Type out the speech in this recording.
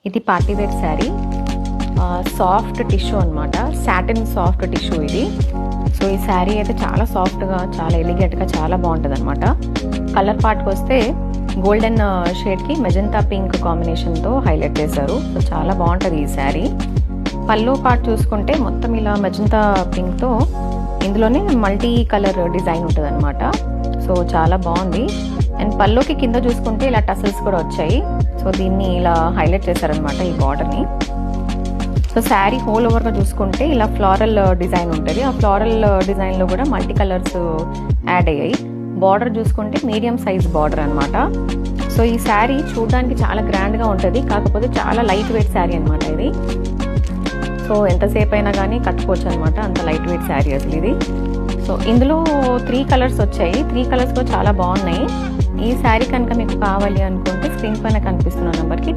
ఇది party wear sari, soft tissue అనమాట, satin soft tissue ఇది. సో ఈ శారీ అయితే చాలా సాఫ్ట్గా, చాలా ఎలిగెంట్గా, చాలా బాగుంటుంది అనమాట. కలర్ పార్ట్కి వస్తే గోల్డెన్ షేడ్కి మెజంతా పింక్ కాంబినేషన్తో హైలైట్ చేశారు. సో చాలా బాగుంటుంది ఈ శారీ. పళ్ళు పార్ట్ చూసుకుంటే మొత్తం ఇలా మెజంతా పింక్తో ఇందులోనే మల్టీ కలర్ డిజైన్ ఉంటుంది అనమాట. సో చాలా బాగుంది. అండ్ పళ్ళుకి కింద చూసుకుంటే ఇలా టసల్స్ కూడా వచ్చాయి. సో దీన్ని ఇలా హైలైట్ చేశారనమాట ఈ బార్డర్ని. సో శారీ హోల్ ఓవర్గా చూసుకుంటే ఇలా ఫ్లోరల్ డిజైన్ ఉంటుంది. ఆ ఫ్లోరల్ డిజైన్లో కూడా మల్టీ కలర్స్ యాడ్ అయ్యాయి. బార్డర్ చూసుకుంటే మీడియం సైజ్ బార్డర్ అనమాట. సో ఈ శారీ చూడడానికి చాలా గ్రాండ్గా ఉంటుంది, కాకపోతే చాలా లైట్ వెయిట్ శారీ అనమాట ఇది. సో ఎంతసేపు అయినా కానీ కట్టుకోవచ్చు అనమాట, అంత లైట్ వెయిట్ శారీ అసలు ఇది. సో ఇందులో 3 కలర్స్ వచ్చాయి. 3 కలర్స్ కూడా చాలా బాగున్నాయి. ఈ శారీ కనుక మీకు కావాలి అనుకుంటే స్క్రీన్ పైన కనిపిస్తున్న నెంబర్కి